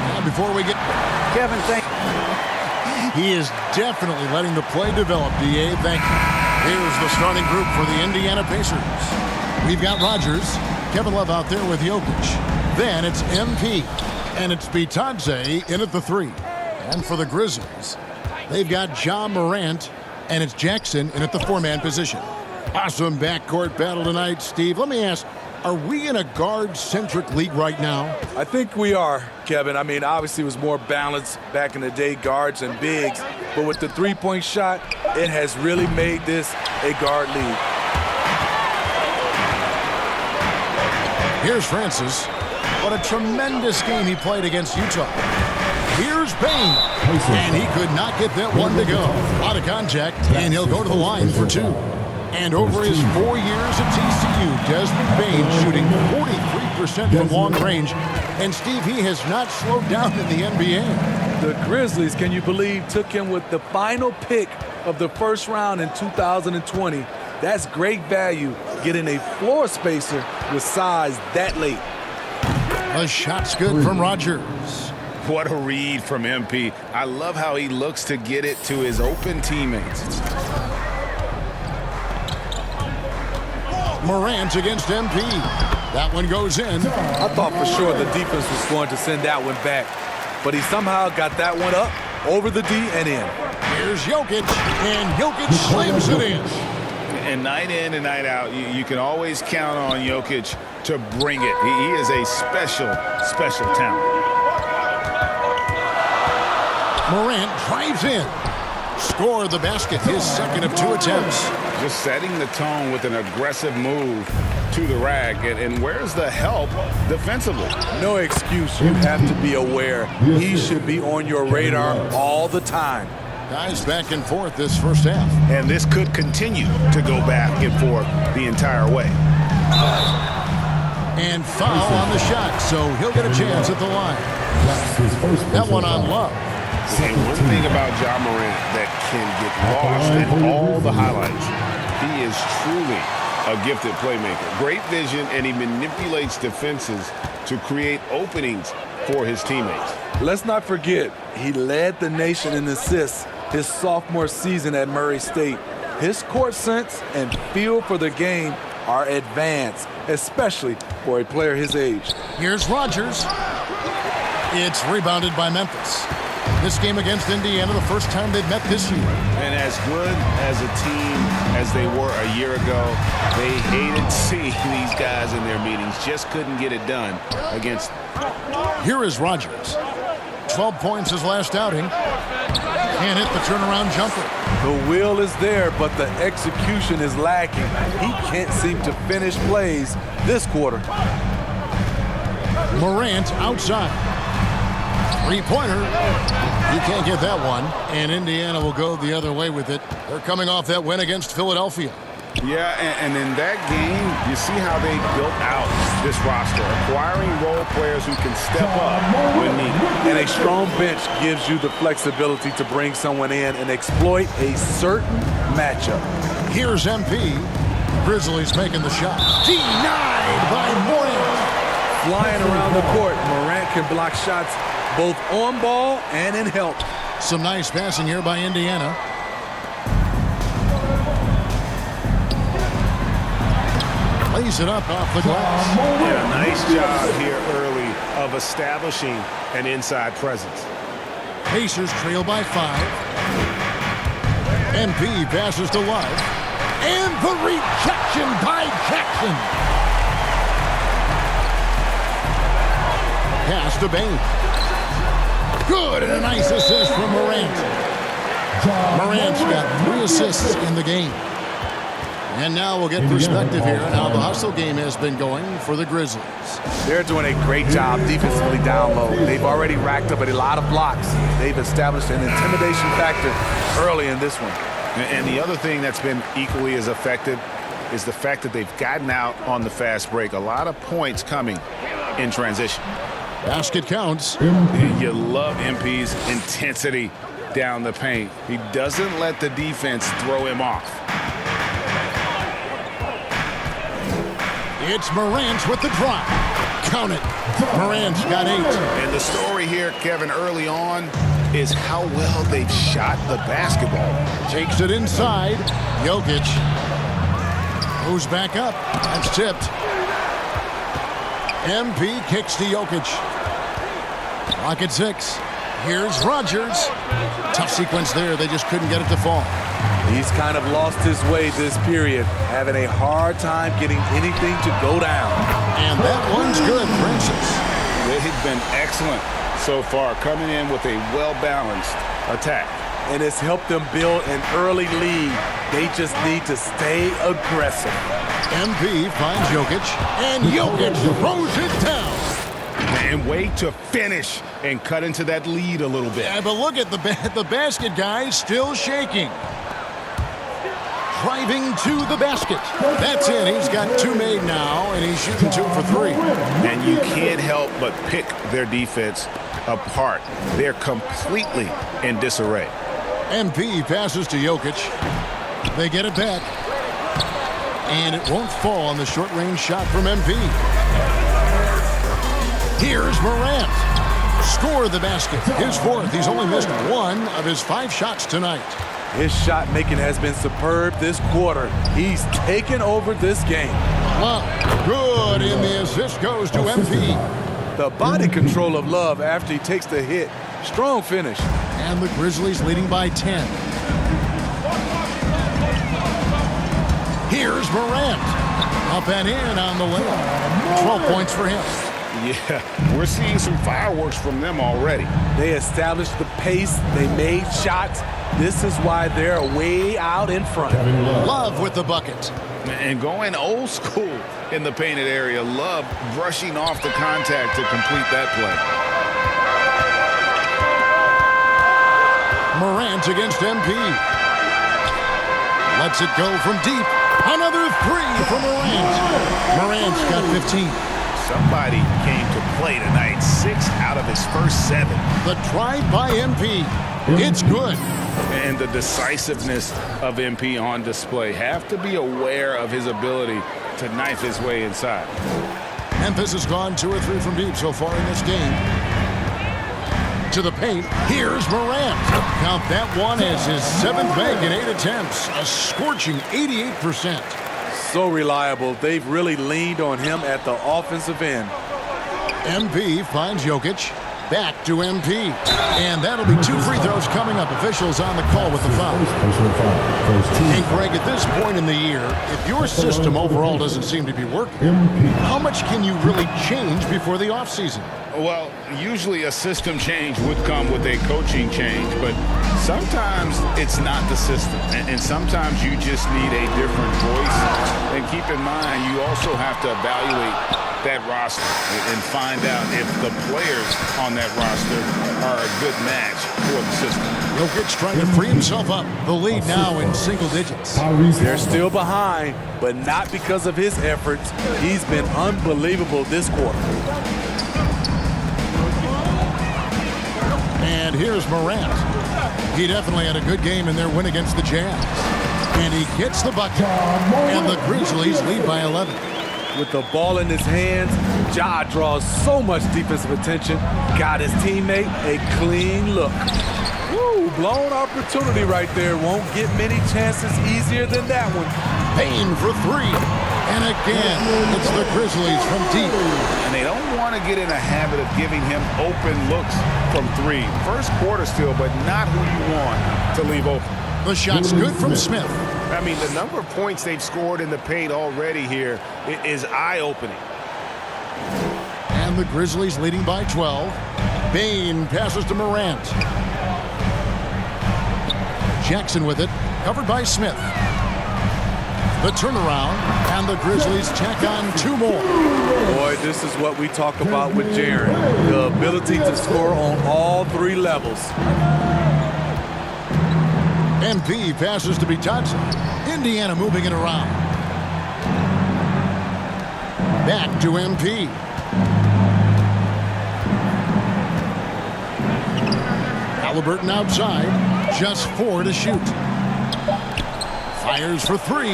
Now, before we get Kevin, thank He is definitely letting the play develop, DA. Thank you. Here's the starting group for the Indiana Pacers. We've got Rogers, Kevin Love out there with Jokic. Then it's MP, and it's Bitadze in at the 3. And for the Grizzlies, they've got Ja Morant, and it's Jackson in at the 4-man position. Awesome backcourt battle tonight, Steve. Let me ask, are we in a guard-centric league right now? I think we are, Kevin. I mean, obviously it was more balanced back in the day, guards and bigs. But with the three-point shot, it has really made this a guard league. Here's Francis. What a tremendous game he played against Utah. Here's Bane. And he could not get that one to go. Out of contact, and he'll go to the line for 2. And over his 4 years at TCU, Desmond Bane shooting 43% from long range. And Steve, he has not slowed down in the NBA. The Grizzlies, can you believe, took him with the final pick of the first round in 2020. That's great value, getting a floor spacer with size that late. The shot's good from Rogers. What a read from MP. I love how he looks to get it to his open teammates. Morant against MP. That one goes in. I thought for sure the defense was going to send that one back, but he somehow got that one up, over the D, and in. Here's Jokic, and Jokic slams it in. And night in and night out, you can always count on Jokic to bring it. He is a special, special talent. Morant drives in. Score the basket, his second of 2 attempts. Just setting the tone with an aggressive move to the rack. And where's the help defensively? No excuse. You have to be aware. He should be on your radar all the time. Guys back and forth this first half. And this could continue to go back and forth the entire way. And foul on the shot, so he'll get a chance at the line. That one on Love. And one thing about Ja Morant that can get lost in all the highlights, he is truly a gifted playmaker. Great vision, and he manipulates defenses to create openings for his teammates. Let's not forget, he led the nation in assists his sophomore season at Murray State. His court sense and feel for the game are advanced, especially for a player his age. Here's Rogers. It's rebounded by Memphis. This game against Indiana, the first time they've met this year. And as good as a team as they were a year ago, they hated seeing these guys in their meetings. Just couldn't get it done against. Here is Rogers. 12 points his last outing. Can't hit the turnaround jumper. The will is there, but the execution is lacking. He can't seem to finish plays this quarter. Morant outside. Three-pointer. You can't get that one. And Indiana will go the other way with it. They're coming off that win against Philadelphia. Yeah, and in that game, you see how they built out this roster, acquiring role players who can step up when needed. And a strong bench gives you the flexibility to bring someone in and exploit a certain matchup. Here's MP. Grizzlies making the shot. Denied by Morant. Flying around the court, Morant can block shots both on ball and in help. Some nice passing here by Indiana. Lays it up off the glass. Yeah, nice job here early of establishing an inside presence. Pacers trail by 5. MP passes to Love. And the rejection by Jackson. Pass to Bane. Good, and a nice assist from Morant. Morant's got 3 assists in the game. And now we'll get perspective here on how the hustle game has been going for the Grizzlies. They're doing a great job defensively down low. They've already racked up a lot of blocks. They've established an intimidation factor early in this one. And the other thing that's been equally as effective is the fact that they've gotten out on the fast break. A lot of points coming in transition. Basket counts. You love MP's intensity down the paint. He doesn't let the defense throw him off. It's Morant with the drop. Count it. Morant's got 8. And the story here, Kevin, early on is how well they've shot the basketball. Takes it inside. Jokic moves back up. That's tipped. MP kicks to Jokic. Clock at 6. Here's Rogers. Tough sequence there. They just couldn't get it to fall. He's kind of lost his way this period, having a hard time getting anything to go down. And that one's good, Francis. They've been excellent so far, coming in with a well-balanced attack. And it's helped them build an early lead. They just need to stay aggressive. MP finds Jokic, and Jokic throws it down. And way to finish and cut into that lead a little bit. Yeah, but look at the basket guy still shaking. Driving to the basket. That's in. He's got 2 made now, and he's shooting 2 for 3. And you can't help but pick their defense apart. They're completely in disarray. MP passes to Jokic. They get it back. And it won't fall on the short-range shot from MP. Here's Morant. Score the basket. His 4th. He's only missed 1 of his 5 shots tonight. His shot making has been superb this quarter. He's taken over this game. Love, good, and the assist goes to MP. The body control of Love after he takes the hit. Strong finish. And the Grizzlies leading by 10. Here's Morant. Up and in on the layup. 12 points for him. Yeah, we're seeing some fireworks from them already. They established the pace. They made shots. This is why they're way out in front. Love with the bucket. And going old school in the painted area. Love brushing off the contact to complete that play. Morant against MP. Lets it go from deep. Another 3 for Morant. Morant's got 15. Somebody came to play tonight. 6 out of his first 7. The drive by MP. It's good. And the decisiveness of MP on display. Have to be aware of his ability to knife his way inside. Memphis has gone 2 or 3 from deep so far in this game. To the paint. Here's Morant. Count that one as his 7th bank in 8 attempts. A scorching 88%. So reliable. They've really leaned on him at the offensive end. MP finds Jokic. Back to MP. And that'll be 2 free throws coming up. Officials on the call with the foul. And Greg, at this point in the year, if your system overall doesn't seem to be working, how much can you really change before the offseason? Well, usually a system change would come with a coaching change, but sometimes it's not the system. And sometimes you just need a different voice. And keep in mind, you also have to evaluate that roster and find out if the players on that roster are a good match for the system. Jokic trying to free himself up. The lead now in single digits. They're still behind, but not because of his efforts. He's been unbelievable this quarter. And here's Morant. He definitely had a good game in their win against the Jazz. And he gets the bucket. And the Grizzlies lead by 11. With the ball in his hands, Ja draws so much defensive attention. Got his teammate a clean look. Woo, blown opportunity right there. Won't get many chances easier than that one. Payne for 3. And again, it's the Grizzlies from deep. And they don't want to get in a habit of giving him open looks from 3. First quarter still, but not who you want to leave open. The shot's good from Smith. I mean, the number of points they've scored in the paint already here is eye-opening. And the Grizzlies leading by 12. Payne passes to Morant. Jackson with it, covered by Smith. The turnaround, and the Grizzlies check on 2 more. Boy, this is what we talk about with Jaren. The ability to score on all 3 levels. MP passes to Bitadze. Indiana moving it around. Back to MP. Halliburton outside. Just 4 to shoot. Fires for 3.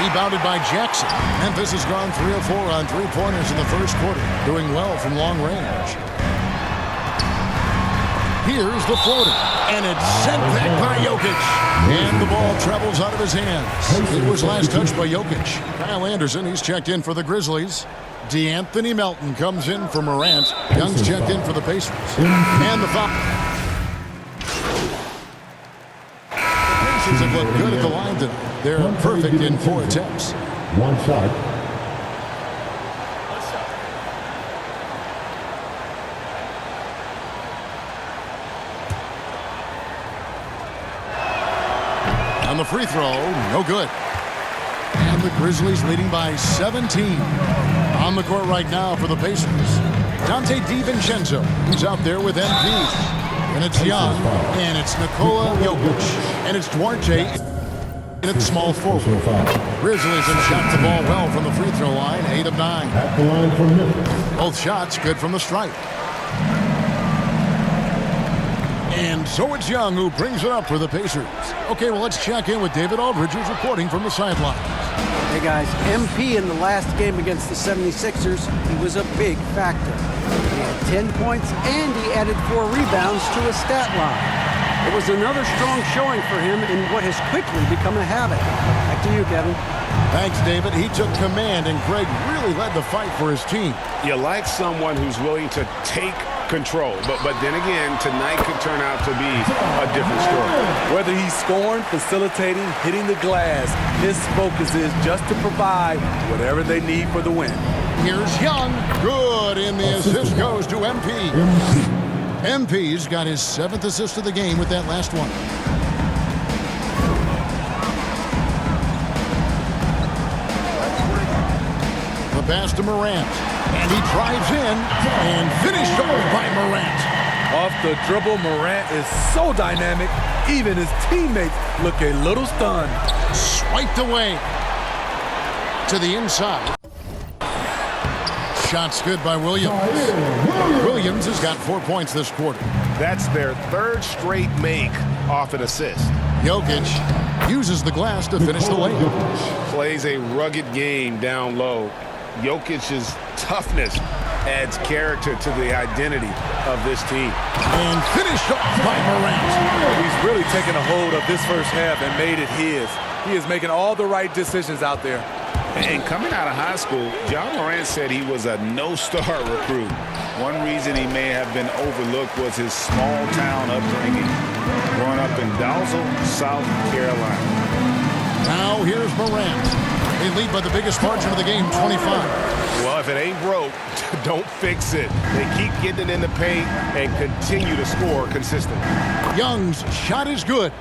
Rebounded by Jackson. Memphis has gone 3 of 4 on 3-pointers in the first quarter. Doing well from long range. Here's the floater. And it's sent back by Jokic. And the ball travels out of his hands. It was last touched by Jokic. Kyle Anderson, he's checked in for the Grizzlies. DeAnthony Melton comes in for Morant. Young's checked in for the Pacers. And the foul. The Pacers have looked good at the line tonight. They're perfect in 4 attempts. 1 shot. On the free throw, no good. And the Grizzlies leading by 17. On the court right now for the Pacers, Dante DiVincenzo. He's out there with MP. And it's Young. And it's Nikola Jokic. And it's Duarte. And it's small forward. Grizzlies have shot the ball well from the free throw line. 8 of 9. At the line for Memphis. Both shots good from the stripe. And so it's Young who brings it up for the Pacers. Okay, well, let's check in with David Aldridge, who's reporting from the sidelines. Hey, guys, MP in the last game against the 76ers, he was a big factor. He had 10 points, and he added 4 rebounds to his stat line. It was another strong showing for him in what has quickly become a habit. Back to you, Kevin. Thanks, David. He took command, and Greg really led the fight for his team. You like someone who's willing to take control, but then again, tonight could turn out to be a different story. Whether he's scoring, facilitating, hitting the glass, his focus is just to provide whatever they need for the win. Here's Young. Good, and the assist goes to MP. MP's got his 7th assist of the game with that last one. The pass to Morant. And he drives in and finished off by Morant. Off the dribble, Morant is so dynamic, even his teammates look a little stunned. Swiped away to the inside. Shots good by Williams. Williams has got 4 points this quarter. That's their 3rd straight make off an assist. Jokic uses the glass to finish the layup. Plays a rugged game down low. Jokic's toughness adds character to the identity of this team. And finished off by Morant. He's really taken a hold of this first half and made it his. He is making all the right decisions out there. And coming out of high school, John Morant said he was a no-star recruit. One reason he may have been overlooked was his small-town upbringing, growing up in Dalzell, South Carolina. Now here's Morant. They lead by the biggest margin of the game, 25. Well, if it ain't broke, don't fix it. They keep getting it in the paint and continue to score consistently. Young's shot is good.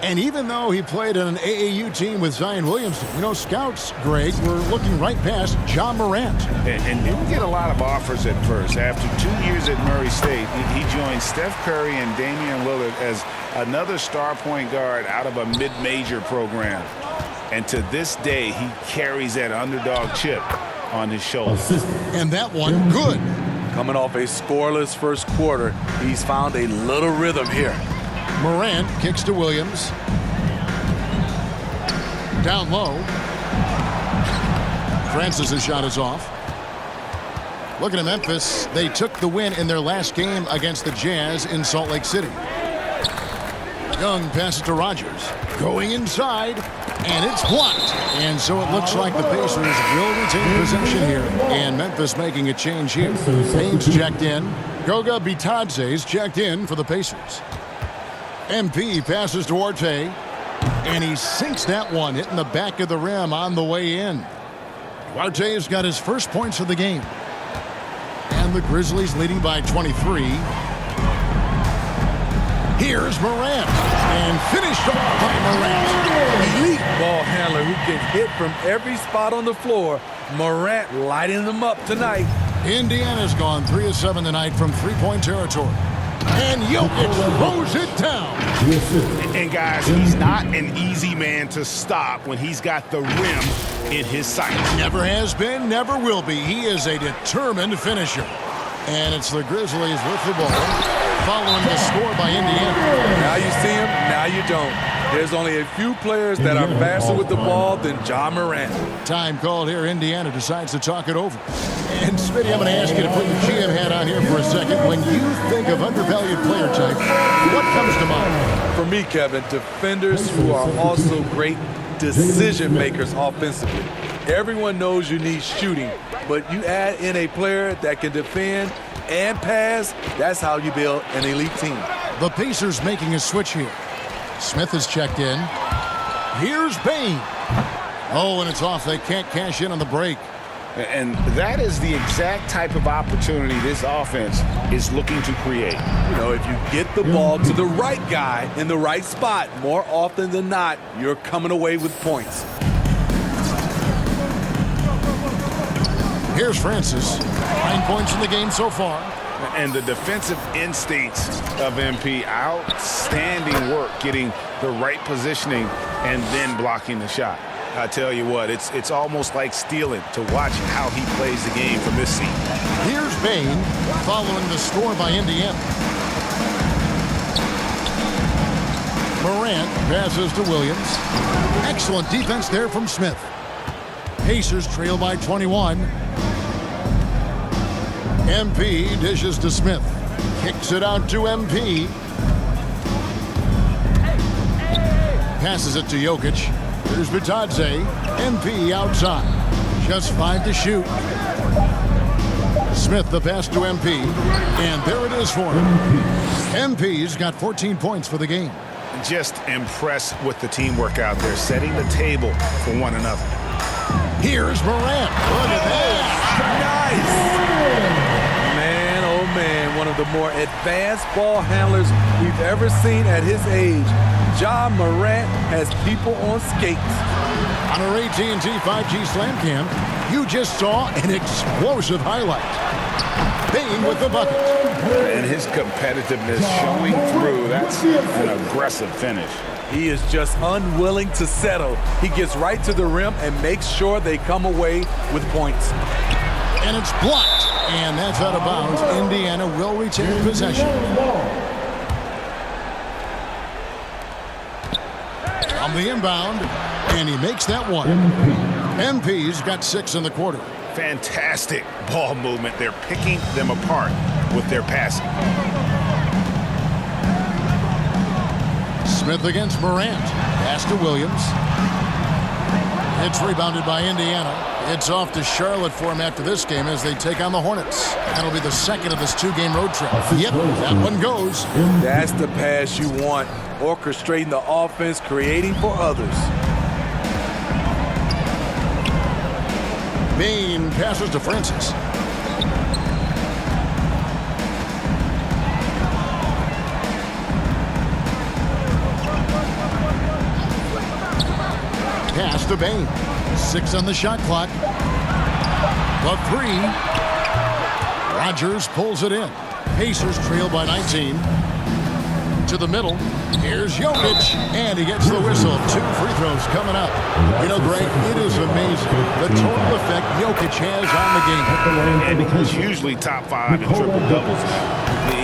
And even though he played on an AAU team with Zion Williamson, you know, scouts, Greg, were looking right past John Morant. And didn't get a lot of offers at first. After 2 years at Murray State, he joined Steph Curry and Damian Lillard as another star point guard out of a mid-major program. And to this day, he carries that underdog chip on his shoulder. And that one, good. Coming off a scoreless first quarter, he's found a little rhythm here. Morant kicks to Williams. Down low. Francis' shot is off. Looking at Memphis, they took the win in their last game against the Jazz in Salt Lake City. Young passes to Rogers. Going inside, and it's blocked. And so it looks like the Pacers will retain possession here. And Memphis making a change here. Payne's checked in. Goga Bitadze's checked in for the Pacers. MP passes to Duarte, and he sinks that one, hitting the back of the rim on the way in. Duarte has got his first points of the game. And the Grizzlies leading by 23. Here's Morant. And finished off by Morant. Elite ball handler who can hit from every spot on the floor. Morant lighting them up tonight. Indiana's gone 3 of 7 tonight from three-point territory. And Jokic throws it down. And guys, he's not an easy man to stop when he's got the rim in his sights. Never has been, never will be. He is a determined finisher. And it's the Grizzlies with the ball, following the score by Indiana. Now you see him, now you don't. There's only a few players that are faster with the ball than Ja Morant. Time called here. Indiana decides to talk it over. And Smitty, I'm going to ask you to put your GM hat on here for a second. When you think of undervalued player type, what comes to mind? For me, Kevin, defenders who are also great decision makers offensively. Everyone knows you need shooting, but you add in a player that can defend and pass, that's how you build an elite team. The Pacers making a switch here. Smith is checked in. Here's Bane. Oh, and it's off. They can't cash in on the break. And that is the exact type of opportunity this offense is looking to create. You know, if you get the ball to the right guy in the right spot, more often than not, you're coming away with points. Here's Francis. 9 points in the game so far. And the defensive instincts of MP, outstanding work getting the right positioning and then blocking the shot. I tell you what, it's almost like stealing to watch how he plays the game from this seat. Here's Bane following the score by Indiana. Morant passes to Williams. Excellent defense there from Smith. Pacers trail by 21. MP dishes to Smith. Kicks it out to MP. Passes it to Jokic. Here's Bitadze. MP outside. Just 5 to shoot. Smith the pass to MP. And there it is for him. MP's got 14 points for the game. Just impressed with the teamwork out there, setting the table for one another. Here's Morant. Look at that. Nice. Man, oh man, one of the more advanced ball handlers we've ever seen at his age. Ja Morant has people on skates. On our AT&T 5G Slam Cam, you just saw an explosive highlight. Bane with the bucket. And his competitiveness showing through. That's an aggressive finish. He is just unwilling to settle. He gets right to the rim and makes sure they come away with points. And it's blocked. And that's out of bounds. Indiana will retain possession. On the inbound, and he makes that one. MP's got 6 in the quarter. Fantastic ball movement. They're picking them apart with their passing. Smith against Morant. Pass to Williams. It's rebounded by Indiana. It's off to Charlotte for him after this game as they take on the Hornets. That'll be the second of this 2-game road trip. Yep, that one goes. That's the pass you want. Orchestrating the offense, creating for others. Bane passes to Francis. Pass to Bane. 6 on the shot clock. The 3. Rodgers pulls it in. Pacers trail by 19. To the middle. Here's Jokic. And he gets the whistle. 2 free throws coming up. You know, Greg, it is amazing the total effect Jokic has on the game. And he's usually top 5 in triple-doubles.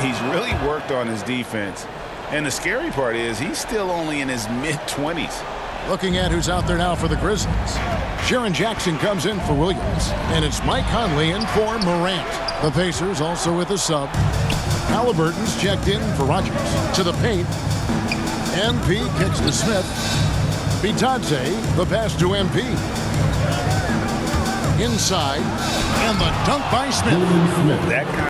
He's really worked on his defense. And the scary part is he's still only in his mid-20s. Looking at who's out there now for the Grizzlies. Sharon Jackson comes in for Williams. And it's Mike Conley in for Morant. The Pacers also with a sub. Halliburton's checked in for Rodgers. To the paint. MP kicks to Smith. Bitadze, the pass to MP. Inside. And the dunk by Smith. That